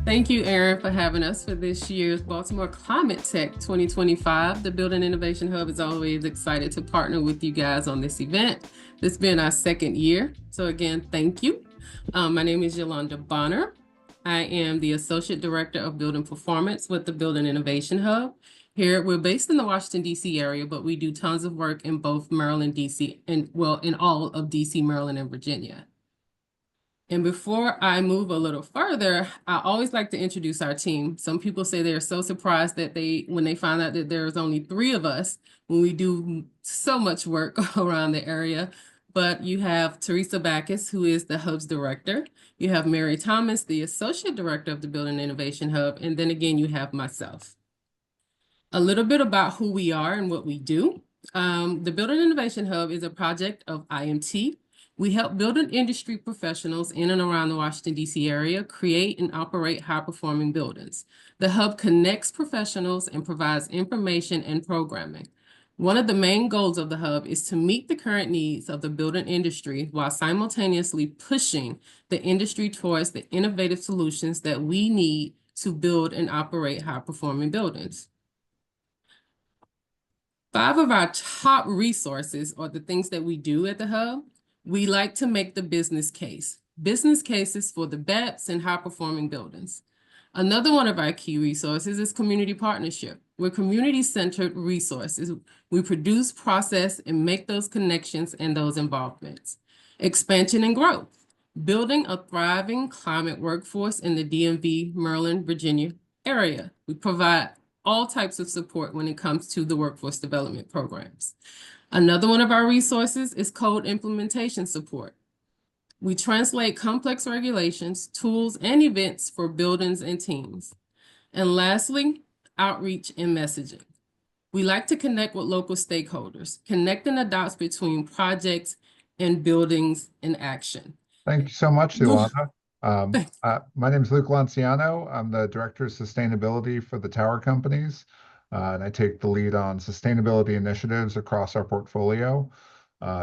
Thank you, Erin, for having us for this year's Baltimore Climate Tech 2025. The Building Innovation Hub is always excited to partner with you guys on this event. This has been our second year. So again, thank you. My name is Yolanda Bonner. I am the Associate Director of Building Performance with the Building Innovation Hub. Here, we're based in the Washington, D.C. area, but we do tons of work in both Maryland, D.C., and well, in all of D.C., Maryland, and Virginia. And before I move a little further, I always like to introduce our team. Some people say they're so surprised that when they find out that there's only 3 of us when we do so much work around the area. But you have Teresa Backus, who is the Hub's director. You have Mary Thomas, the Associate Director of the Building Innovation Hub. And then again, you have myself. A little bit about who we are and what we do. The Building Innovation Hub is a project of IMT. We help building industry professionals in and around the Washington, D.C. area create and operate high-performing buildings. The Hub connects professionals and provides information and programming. One of the main goals of the Hub is to meet the current needs of the building industry while simultaneously pushing the industry towards the innovative solutions that we need to build and operate high-performing buildings. 5 of our top resources are the things that we do at the Hub. We like to make the business case. Business cases for the BEPS and high-performing buildings. Another one of our key resources is community partnership. We're community-centered resources. We produce, process, and make those connections and those involvements. Expansion and growth. Building a thriving climate workforce in the DMV, Maryland, Virginia area. We provide all types of support when it comes to the workforce development programs. Another one of our resources is code implementation support. We translate complex regulations, tools, and events for buildings and teams. And lastly, outreach and messaging. We like to connect with local stakeholders, connecting the dots between projects and buildings in action. Thank you so much, Yolanda. My name is Luke Lanciano. I'm the Director of Sustainability for the Tower Companies. And I take the lead on sustainability initiatives across our portfolio.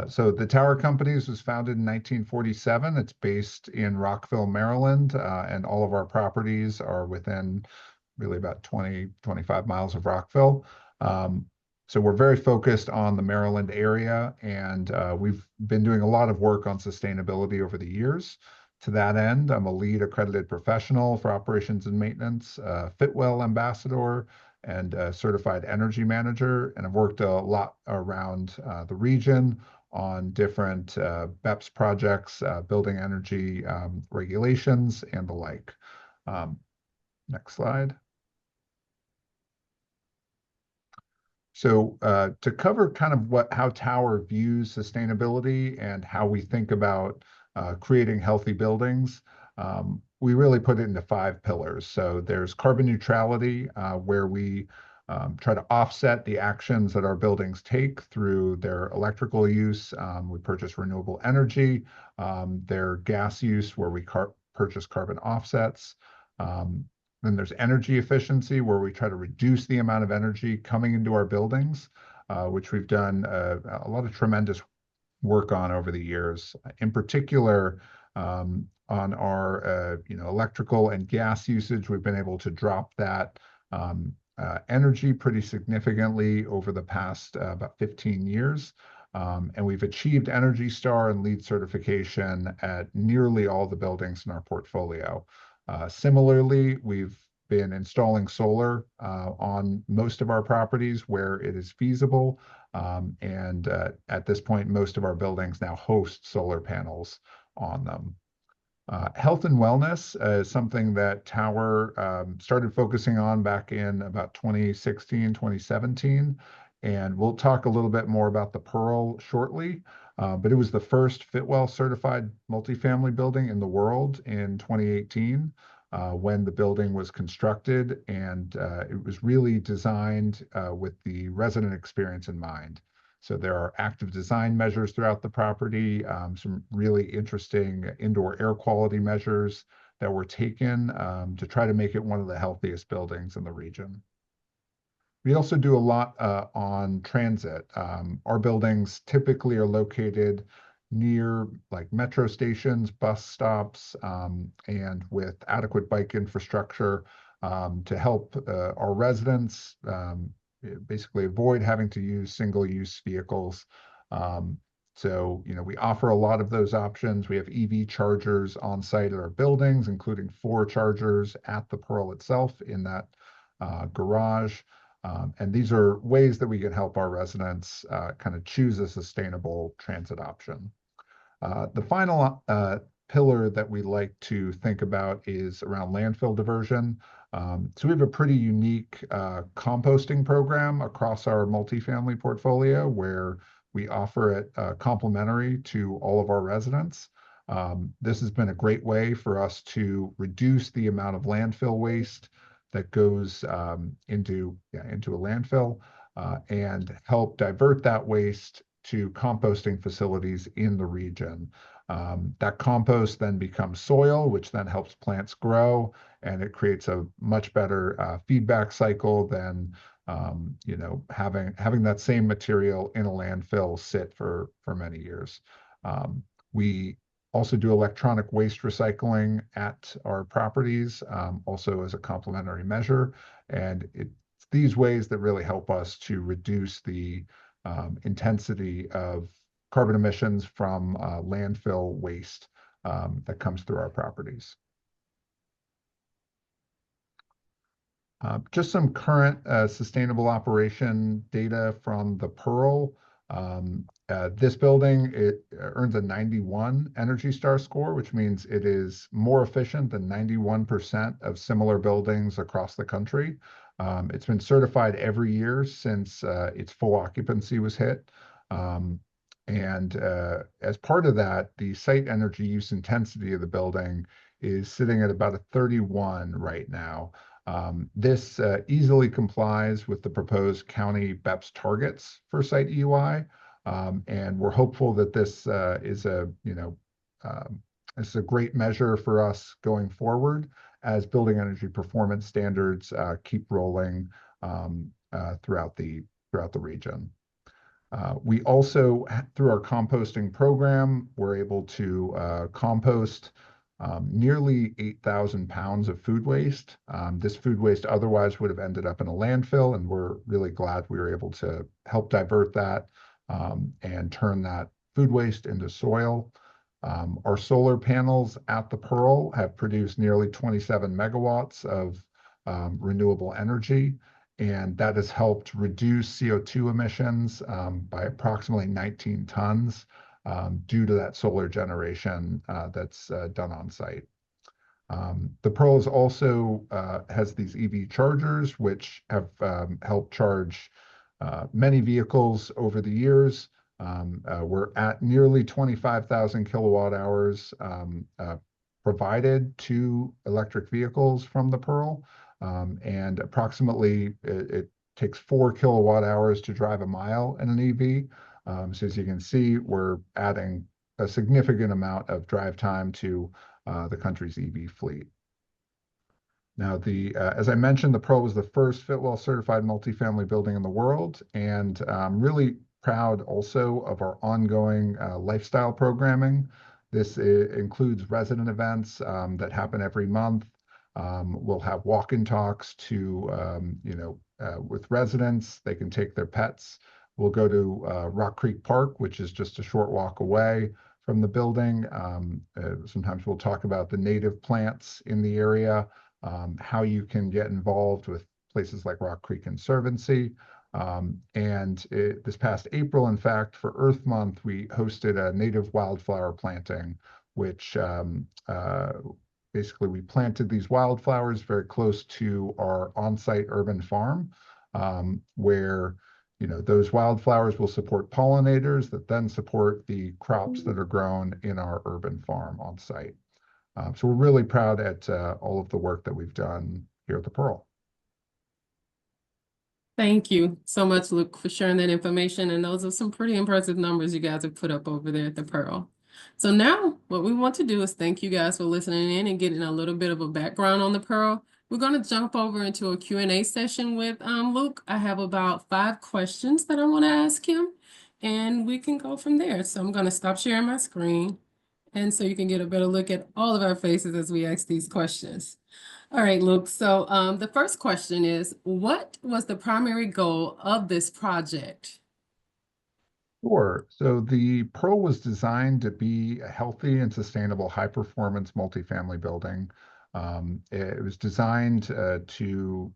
So the Tower Companies was founded in 1947. It's based in Rockville, Maryland, and all of our properties are within really about 25 miles of Rockville. So we're very focused on the Maryland area, and we've been doing a lot of work on sustainability over the years. To that end, I'm a lead accredited professional for operations and maintenance, Fitwel ambassador, and a certified energy manager. And I've worked a lot around the region on different BEPS projects, building energy regulations, and the like. Next slide. So to cover kind of how Tower views sustainability and how we think about creating healthy buildings, we really put it into 5 pillars. So there's carbon neutrality, where we try to offset the actions that our buildings take through their electrical use. We purchase renewable energy, their gas use, where we purchase carbon offsets. Then there's energy efficiency, where we try to reduce the amount of energy coming into our buildings, which we've done a lot of tremendous work on over the years. In particular, on our electrical and gas usage, we've been able to drop that energy pretty significantly over the past about 15 years. And we've achieved Energy Star and LEED certification at nearly all the buildings in our portfolio. Similarly, we've been installing solar on most of our properties where it is feasible. And at this point, most of our buildings now host solar panels on them. Health and wellness is something that Tower started focusing on back in about 2016, 2017. And we'll talk a little bit more about the Pearl shortly. But it was the first Fitwel certified multifamily building in the world in 2018 when the building was constructed, and it was really designed with the resident experience in mind. So there are active design measures throughout the property, some really interesting indoor air quality measures that were taken to try to make it one of the healthiest buildings in the region. We also do a lot on transit. Our buildings typically are located near like metro stations, bus stops, and with adequate bike infrastructure to help our residents basically avoid having to use single-use vehicles. Um, so, we offer a lot of those options. We have EV chargers on site at our buildings, including 4 chargers at the Pearl itself in that garage. And these are ways that we can help our residents kind of choose a sustainable transit option. The final pillar that we like to think about is around landfill diversion. So we have a pretty unique composting program across our multifamily portfolio where we offer it complimentary to all of our residents. This has been a great way for us to reduce the amount of landfill waste that goes into a landfill and help divert that waste to composting facilities in the region. That compost then becomes soil, which then helps plants grow, and it creates a much better feedback cycle than having that same material in a landfill sit for many years. We also do electronic waste recycling at our properties, also as a complementary measure. And it's these ways that really help us to reduce the intensity of carbon emissions from landfill waste that comes through our properties. Just some current sustainable operation data from the Pearl. This building, it earns a 91 Energy Star score, which means it is more efficient than 91% of similar buildings across the country. It's been certified every year since its full occupancy was hit. And as part of that, the site energy use intensity of the building is sitting at about a 31 right now. This easily complies with the proposed county BEPS targets for site EUI, and we're hopeful that this is a great measure for us going forward as building energy performance standards keep rolling throughout the region. We also, through our composting program, we're able to compost nearly 8,000 pounds of food waste. This food waste otherwise would have ended up in a landfill, and we're really glad we were able to help divert that and turn that food waste into soil. Our solar panels at the Pearl have produced nearly 27 megawatts of renewable energy, and that has helped reduce CO2 emissions by approximately 19 tons due to that solar generation that's done on site. The Pearl is also has these EV chargers, which have helped charge many vehicles over the years. We're at nearly 25,000 kilowatt hours provided to electric vehicles from the Pearl. And approximately it takes 4 kilowatt hours to drive a mile in an EV. So as you can see, we're adding a significant amount of drive time to the country's EV fleet. Now, as I mentioned, the Pearl was the first Fitwel certified multifamily building in the world, and I'm really proud also of our ongoing lifestyle programming. This includes resident events that happen every month. We'll have walk-in talks with residents. They can take their pets. We'll go to Rock Creek Park, which is just a short walk away from the building. Sometimes we'll talk about the native plants in the area, how you can get involved with places like Rock Creek Conservancy. This past April, in fact, for Earth Month, we hosted a native wildflower planting, which basically we planted these wildflowers very close to our on-site urban farm, where those wildflowers will support pollinators that then support the crops that are grown in our urban farm on site. So we're really proud at all of the work that we've done here at the Pearl. Thank you so much, Luke, for sharing that information. And those are some pretty impressive numbers you guys have put up over there at the Pearl. So now what we want to do is thank you guys for listening in and getting a little bit of a background on the Pearl. We're going to jump over into a Q&A session with Luke. I have about 5 questions that I want to ask him, and we can go from there. So I'm going to stop sharing my screen, and so you can get a better look at all of our faces as we ask these questions. All right, Luke. So the first question is, what was the primary goal of this project? Sure. So the Pearl was designed to be a healthy and sustainable high-performance multifamily building. It was designed to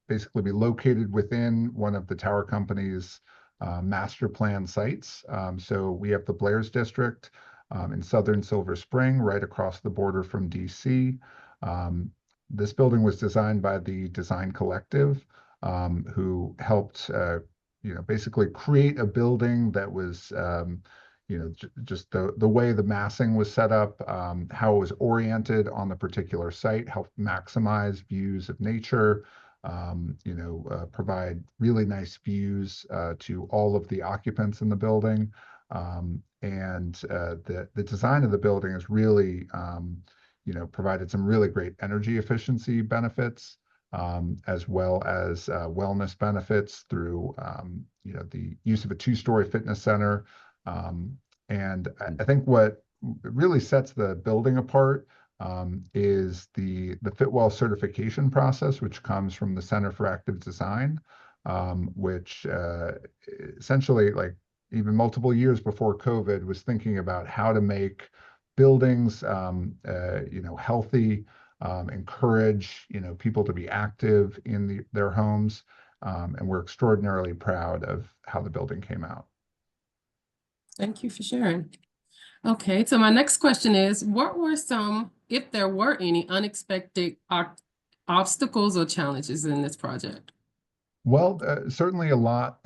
basically be located within one of the tower company's master plan sites. So we have the Blair's District in southern Silver Spring, right across the border from DC. Um, this building was designed by the Design Collective, who helped basically create a building that was, just the way the massing was set up, how it was oriented on the particular site, helped maximize views of nature, provide really nice views to all of the occupants in the building. And the design of the building is really, provided some really great energy efficiency benefits, as well as wellness benefits through the use of a 2-story fitness center. And I think what really sets the building apart is the Fitwel certification process, which comes from the Center for Active Design, which essentially, like even multiple years before COVID, was thinking about how to make buildings, healthy, encourage people to be active in their homes, and we're extraordinarily proud of how the building came out. Thank you for sharing. Okay, so my next question is, what were some, if there were any, unexpected obstacles or challenges in this project? Well, certainly a lot.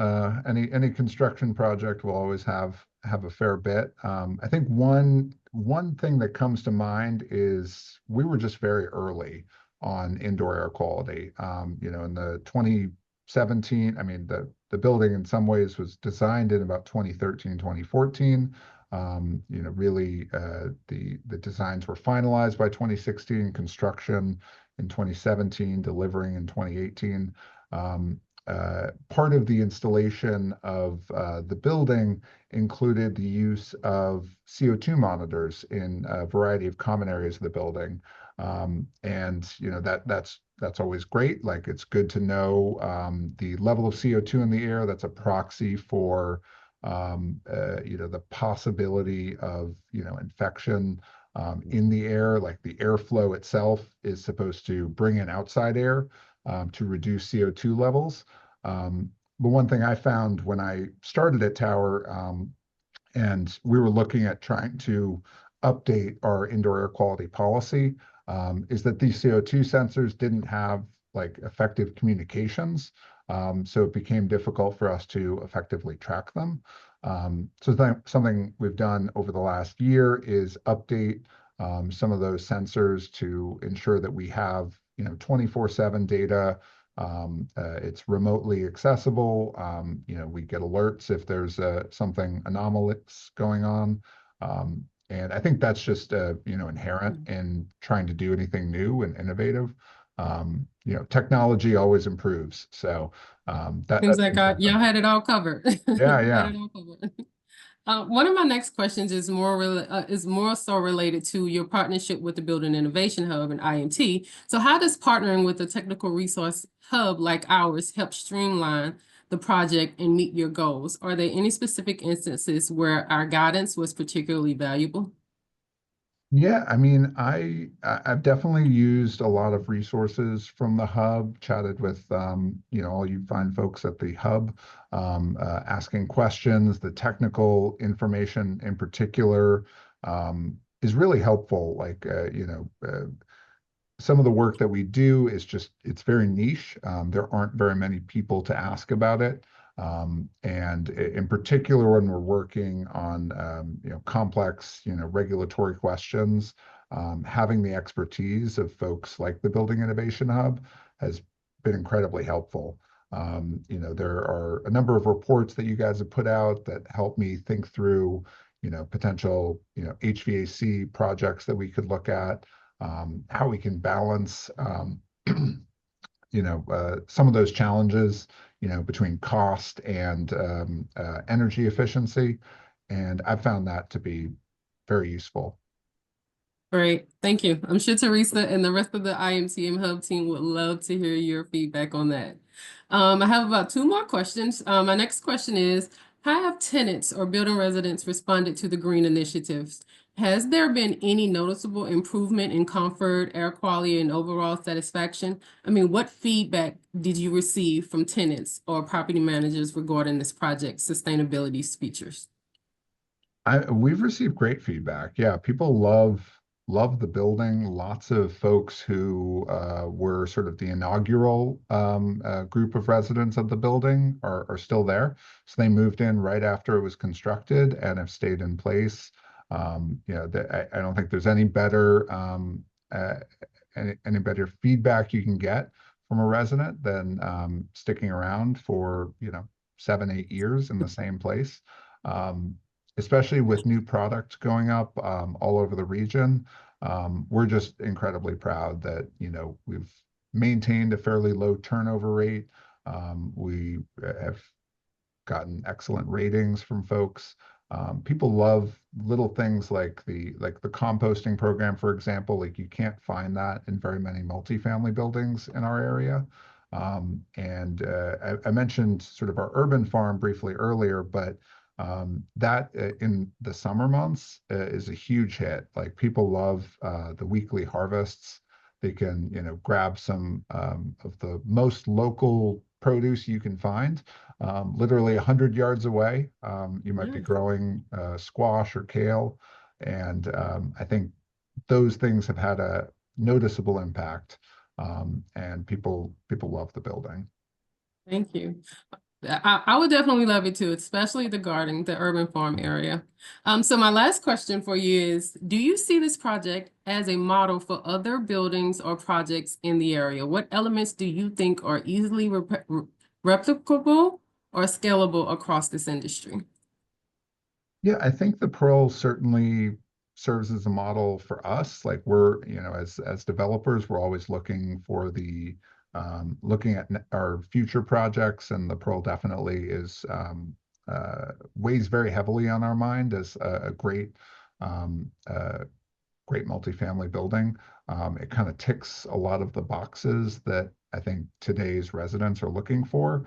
Any construction project will always have a fair bit. I think one thing that comes to mind is we were just very early on indoor air quality. In the 2017, I mean, the building in some ways was designed in about 2013, 2014. Really, the designs were finalized by 2016, construction in 2017, delivering in 2018. Part of the installation of the building included the use of CO2 monitors in a variety of common areas of the building. And that's always great. Like, it's good to know the level of CO2 in the air. That's a proxy for the possibility of infection in the air. Like, the airflow itself is supposed to bring in outside air to reduce CO2 levels. But one thing I found when I started at Tower, and we were looking at trying to update our indoor air quality policy, is that these CO2 sensors didn't have like effective communications. So it became difficult for us to effectively track them. So something we've done over the last year is update some of those sensors to ensure that we have 24/7 data. It's remotely accessible. We get alerts if there's something anomalous going on. And I think that's just inherent in trying to do anything new and innovative. Technology always improves. So Seems that's like been y'all something. had it all covered. Yeah, You had yeah. it all covered. One of my next questions is is more so related to your partnership with the Building Innovation Hub and IMT. So how does partnering with a technical resource hub like ours help streamline the project and meet your goals? Are there any specific instances where our guidance was particularly valuable? Yeah, I mean, I've definitely used a lot of resources from the hub, chatted with all you fine folks at the hub, asking questions. The technical information in particular is really helpful. Like some of the work that we do is just it's very niche. There aren't very many people to ask about it. And in particular, when we're working on complex regulatory questions, having the expertise of folks like the Building Innovation Hub has been incredibly helpful. There are a number of reports that you guys have put out that help me think through potential HVAC projects that we could look at, how we can balance some of those challenges, between cost and energy efficiency. And I found that to be very useful. Great. Thank you. I'm sure Teresa and the rest of the IMCM Hub team would love to hear your feedback on that. I have about two more questions. My next question is, how have tenants or building residents responded to the green initiatives? Has there been any noticeable improvement in comfort, air quality, and overall satisfaction? I mean, what feedback did you receive from tenants or property managers regarding this project's sustainability features? We've received great feedback. Yeah, people love the building. Lots of folks who were sort of the inaugural group of residents of the building are still there. So they moved in right after it was constructed and have stayed in place. I don't think there's any better any better feedback you can get from a resident than sticking around for 7, 8 years in the same place. Um, Especially with new products going up all over the region. We're just incredibly proud that we've maintained a fairly low turnover rate. We have gotten excellent ratings from folks. People love little things like the composting program, for example. Like you can't find that in very many multifamily buildings in our area. And I mentioned sort of our urban farm briefly earlier, but that in the summer months is a huge hit. Like people love the weekly harvests. They can, grab some of the most local produce you can find, literally 100 yards away. You might be Yes. growing squash or kale, and I think those things have had a noticeable impact, and people love the building. Thank you. I would definitely love it too, especially the garden, the urban farm area. So my last question for you is, do you see this project as a model for other buildings or projects in the area? What elements do you think are easily replicable or scalable across this industry? Yeah, I think the Pearl certainly serves as a model for us. Like we're, as developers, we're always looking for the looking at our future projects, and the Pearl definitely is weighs very heavily on our mind as a um, uh, great multifamily building. It kind of ticks a lot of the boxes that I think today's residents are looking for.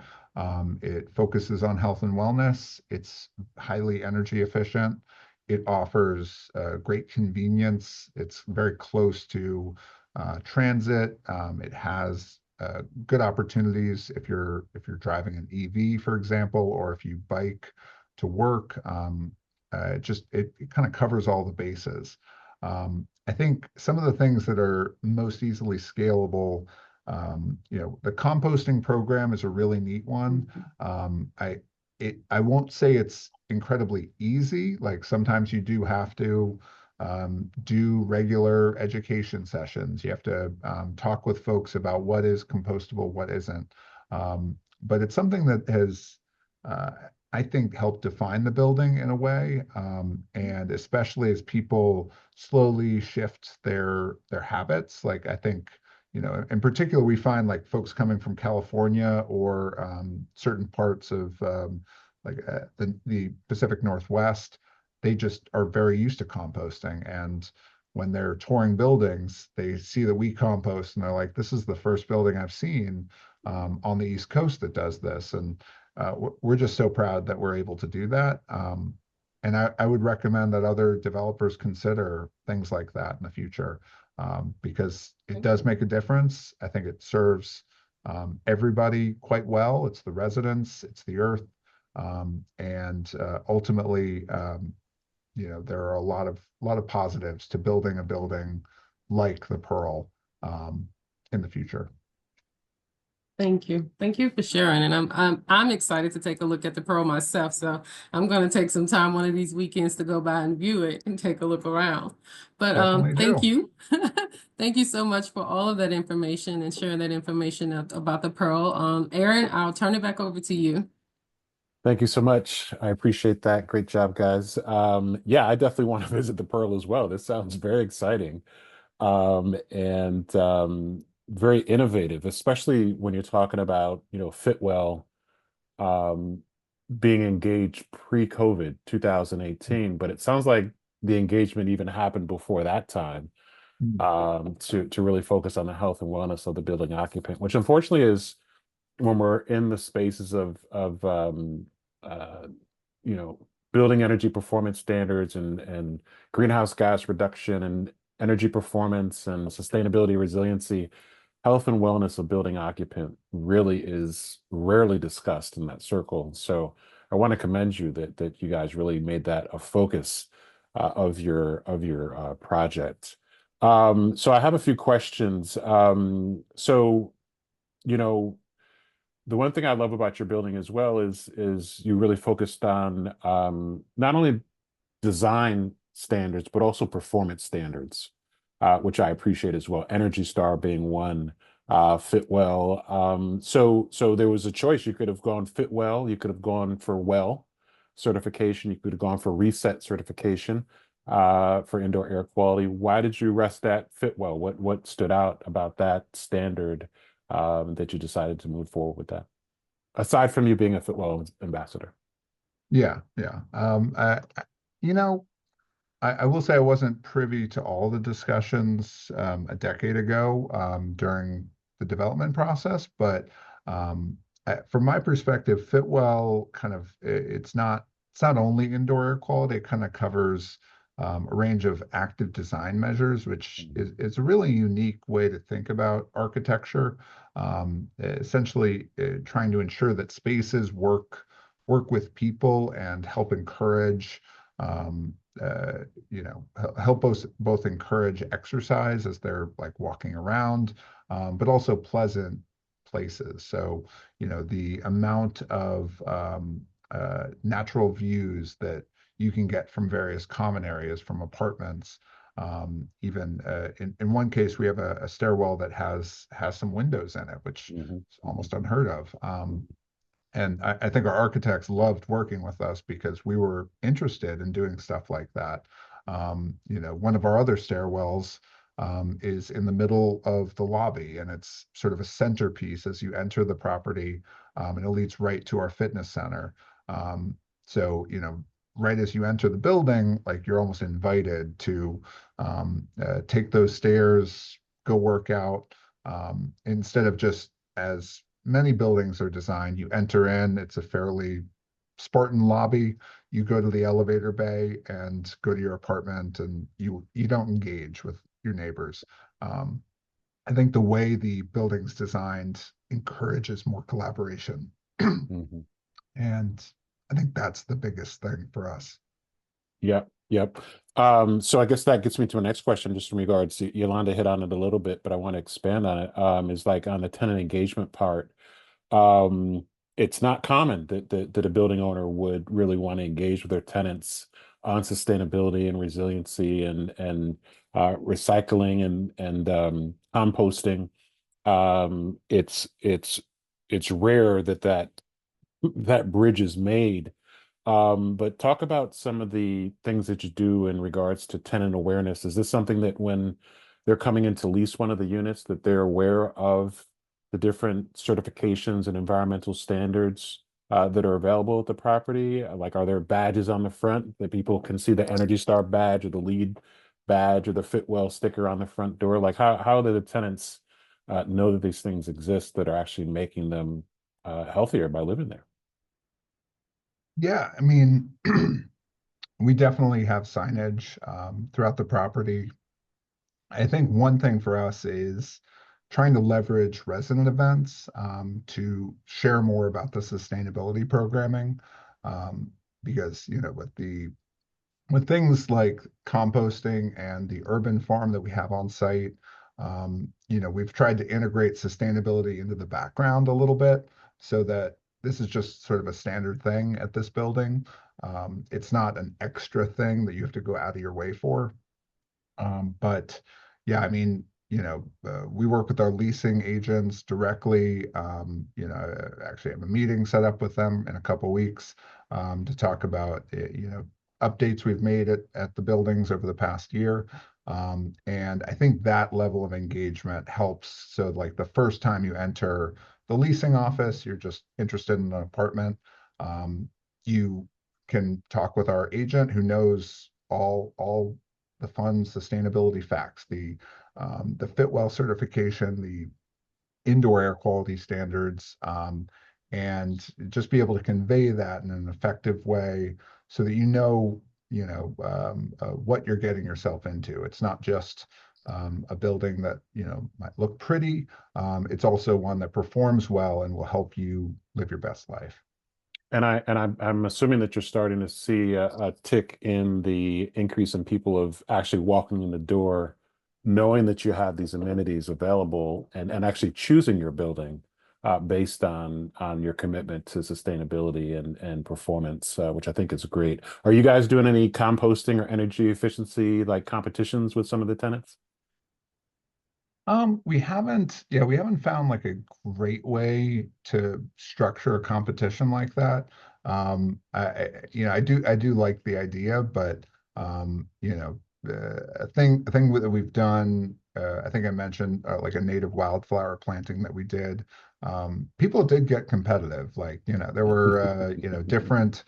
It focuses on health and wellness. It's highly energy efficient. It offers great convenience. It's very close to transit. It has good opportunities if you're driving an EV, for example, or if you bike to work. It kind of covers all the bases. I think some of the things that are most easily scalable, the composting program is a really neat one. I won't say it's incredibly easy. Like sometimes you do have to do regular education sessions. You have to talk with folks about what is compostable, what isn't. But it's something that has, uh, I think, helped define the building in a way. And especially as people slowly shift their habits. Like I think, in particular, we find like folks coming from California or certain parts of the Pacific Northwest, they just are very used to composting. And when they're touring buildings, they see that we compost and they're like, this is the first building I've seen on the East Coast that does this. And we're just so proud that we're able to do that. And I would recommend that other developers consider things like that in the future, because it does make a difference. I think it serves everybody quite well. It's the residents, it's the earth, and ultimately, there are a lot of positives to building a building like the Pearl um, in the future. Thank you. Thank you for sharing. And I'm excited to take a look at the Pearl myself. So I'm going to take some time one of these weekends to go by and view it and take a look around. But Definitely thank do. you. Thank you so much for all of that information and sharing that information about the Pearl. Aaron, I'll turn it back over to you. Thank you so much. I appreciate that. Great job, guys. Yeah, I definitely want to visit the Pearl as well. This sounds very exciting, and very innovative, especially when you're talking about, Fitwell, um, being engaged pre-COVID 2018, but it sounds like the engagement even happened before that time, Mm. to really focus on the health and wellness of the building occupant, which unfortunately is when we're in the spaces of uh, you know, building energy performance standards and greenhouse gas reduction and energy performance and sustainability resiliency, health and wellness of building occupant really is rarely discussed in that circle. So I want to commend you that you guys really made that a focus of your project. So I have a few questions. So you know, the one thing I love about your building as well is you really focused on, not only design standards but also performance standards, which I appreciate as well. Energy Star being one, Fitwell. So there was a choice. You could have gone Fitwell, you could have gone for Well certification, you could have gone for Reset certification, for indoor air quality. Why did you rest at Fitwell? What stood out about that standard, that you decided to move forward with that? Aside from you being a Fitwell ambassador. Yeah, yeah. You know, I will say I wasn't privy to all the discussions a decade ago during the development process, but from my perspective, Fitwell kind of it's not only indoor air quality, it kind of covers a range of active design measures, which Mhm. is a really unique way to think about architecture. Essentially, trying to ensure that spaces work with people and help encourage um, help both encourage exercise as they're like walking around, but also pleasant places. So, the amount of natural views that you can get from various common areas, from apartments. Even in one case, we have a stairwell that has some windows in it, which Mhm. is Mhm. almost unheard of. And I think our architects loved working with us because we were interested in doing stuff like that. One of our other stairwells is in the middle of the lobby, and it's sort of a centerpiece as you enter the property, and it leads right to our fitness center. Um, so, right as you enter the building, like you're almost invited to take those stairs, go work out, instead of just as many buildings are designed. You enter in, it's a fairly Spartan lobby. You go to the elevator bay and go to your apartment, and you don't engage with your neighbors. Um, I think the way the building's designed encourages more collaboration. Mhm. And I think that's the biggest thing for us. Yep, yep. So I guess that gets me to my next question, just in regards to Yolanda hit on it a little bit, but I want to expand on it. Is like on the tenant engagement part. Um, it's not common that a building owner would really want to engage with their tenants on sustainability and resiliency and recycling and composting. It's rare that bridge is made. But talk about some of the things that you do in regards to tenant awareness. Is this something that when they're coming in to lease one of the units, that they're aware of the different certifications and environmental standards, that are available at the property? Like, are there badges on the front that people can see, the Energy Star badge or the LEED badge or the Fitwell sticker on the front door? Like, how do the tenants know that these things exist that are actually making them healthier by living there? Yeah, I mean, we definitely have signage throughout the property. I think one thing for us is trying to leverage resident events to share more about the sustainability programming. Um, because, with things like composting and the urban farm that we have on site, We've tried to integrate sustainability into the background a little bit so that this is just sort of a standard thing at this building. It's not an extra thing that you have to go out of your way for. But yeah, I mean, we work with our leasing agents directly. I actually have a meeting set up with them in a couple weeks to talk about, updates we've made at the buildings over the past year. And I think that level of engagement helps. So, like the first time you enter the leasing office, you're just interested in an apartment. You can talk with our agent who knows all the fun sustainability facts, the Fitwell certification, the indoor air quality standards, and just be able to convey that in an effective way so that what you're getting yourself into. It's not just a building that might look pretty. It's also one that performs well and will help you live your best life. And I'm assuming that you're starting to see a tick in the increase in people of actually walking in the door, knowing that you have these amenities available, and actually choosing your building based on your commitment to sustainability and performance, which I think is great. Are you guys doing any composting or energy efficiency like competitions with some of the tenants? We haven't found like a great way to structure a competition like that. I do like the idea, but a thing that we've done, I think I mentioned like a native wildflower planting that we did. People did get competitive. Like, there were, different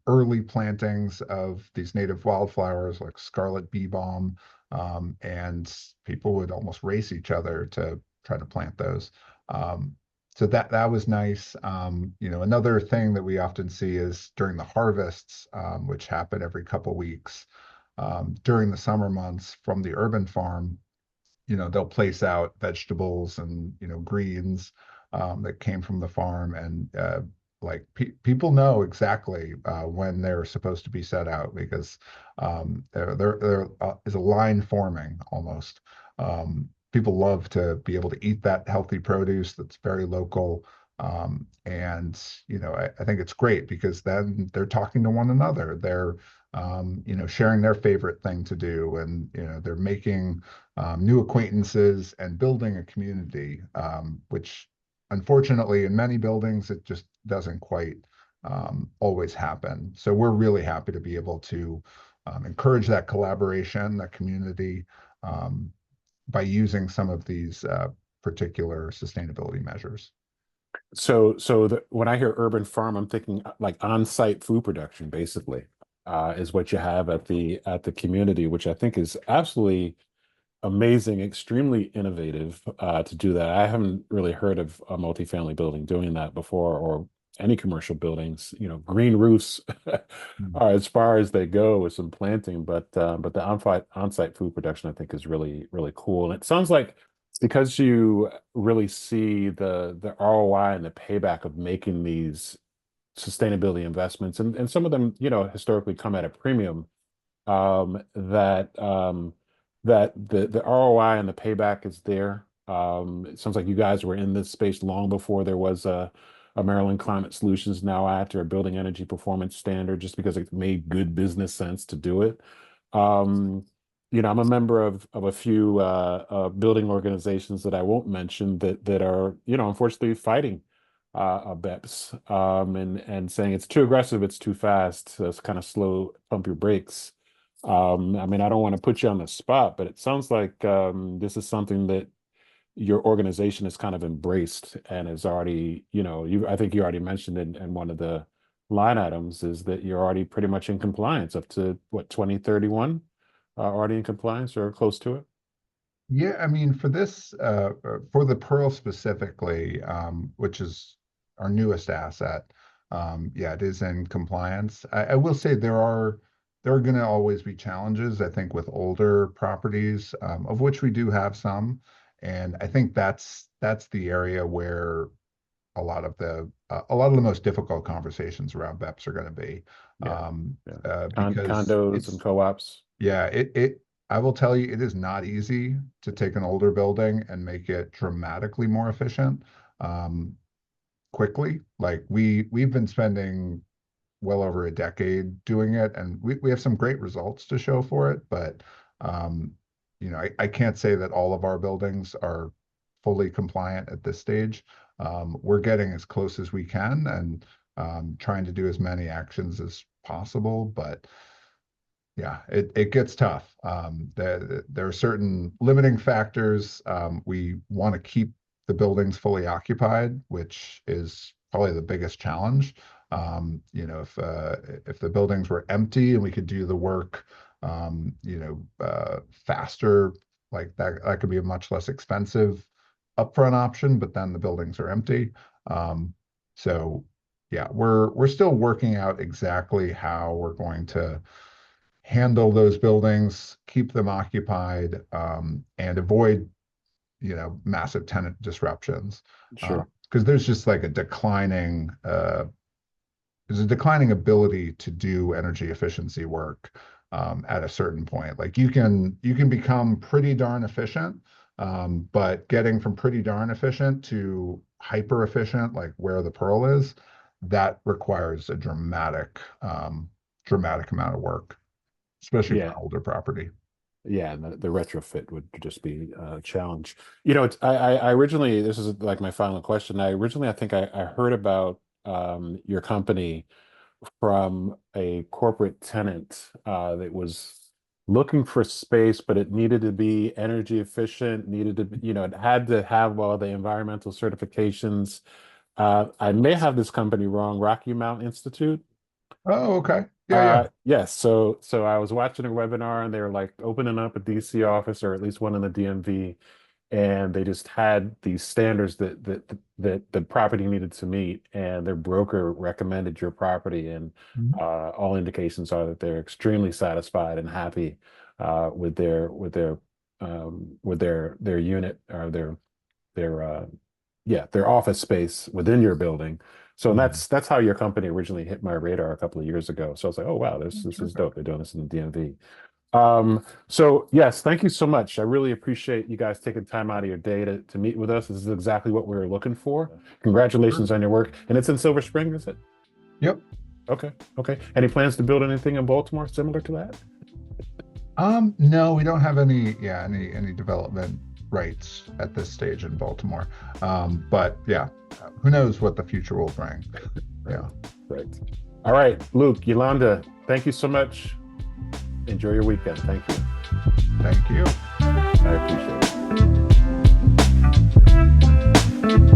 early plantings of these native wildflowers like scarlet bee balm, and people would almost race each other to try to plant those. So that was nice. Another thing that we often see is during the harvests, which happen every couple weeks, during the summer months from the urban farm. They'll place out vegetables and greens that came from the farm, and like people know exactly when they're supposed to be set out because there is a line forming almost. People love to be able to eat that healthy produce that's very local. And I think it's great because then they're talking to one another. They're sharing their favorite thing to do, and they're making new acquaintances and building a community, which unfortunately in many buildings it just doesn't quite always happen. So we're really happy to be able to encourage that collaboration, that community, um, by using some of these particular sustainability measures. When I hear urban farm, I'm thinking like on-site food production, basically, is what you have at the community, which I think is absolutely amazing, extremely innovative to do that. I haven't really heard of a multifamily building doing that before, or any commercial buildings. Green roofs Mm. are as far as they go with some planting, but the on-site food production I think is really really cool. And it sounds like it's because you really see the ROI and the payback of making these sustainability investments, and some of them historically come at a premium, that the ROI and the payback is there. It sounds like you guys were in this space long before there was a Maryland Climate Solutions Now Act or a Building Energy Performance Standard, just because it made good business sense to do it. Um, I'm a member of a few building organizations that I won't mention that are unfortunately fighting BEPS, and saying it's too aggressive, it's too fast, so it's kind of slow, pump your brakes. I mean, I don't want to put you on the spot, but it sounds like this is something that your organization has kind of embraced and is already, I think you already mentioned in one of the line items is that you're already pretty much in compliance up to what, 2031, already in compliance or close to it. Yeah, I mean, for the Pearl specifically, which is our newest asset, yeah, it is in compliance. I will say there are going to always be challenges, I think, with older properties, of which we do have some, and I think that's the area where a lot of the most difficult conversations around BEPS are going to be, Yeah, yeah. because Condos and it's co-ops. yeah, I will tell you, it is not easy to take an older building and make it dramatically more efficient quickly. Like we've been spending well over a decade doing it, and we have some great results to show for it. But I can't say that all of our buildings are fully compliant at this stage. We're getting as close as we can and trying to do as many actions as possible, but yeah, it gets tough. There are certain limiting factors. We want to keep the buildings fully occupied, which is probably the biggest challenge. If the buildings were empty and we could do the work, faster, like that could be a much less expensive upfront option. But then the buildings are empty. So yeah, we're still working out exactly how we're going to handle those buildings, keep them occupied, and avoid, massive tenant disruptions. Sure. Because there's just like there's a declining ability to do energy efficiency work at a certain point. Like you can become pretty darn efficient, but getting from pretty darn efficient to hyper efficient, like where the pearl is, that requires a dramatic amount of work, especially for Yeah. an older property. Yeah, and the retrofit would just be a challenge. I originally, this is like my final question. I think I heard about your company from a corporate tenant that was looking for space, but it needed to be energy efficient, needed to, it had to have all the environmental certifications. I may have this company wrong, Rocky Mount Institute. Oh, okay. Yeah. Yes. So I was watching a webinar and they were like opening up a DC office or at least one in the DMV, and they just had these standards that the property needed to meet, and their broker recommended your property, and Mhm. all indications are that they're extremely satisfied and happy with their unit or their office space within your building. So that's how your company originally hit my radar a couple of years ago. So I was like, oh wow, this is Terrific. dope. They're doing this in the DMV. So yes, thank you so much. I really appreciate you guys taking time out of your day to meet with us. This is exactly what we were looking for. Congratulations on your work. And it's in Silver Spring, is it? Yep. Okay. Okay. Any plans to build anything in Baltimore similar to that? No, we don't have any development rights at this stage in Baltimore. But yeah, who knows what the future will bring. Yeah. Great. All right, Luke, Yolanda, thank you so much. Enjoy your weekend. Thank you. Thank you. I appreciate it.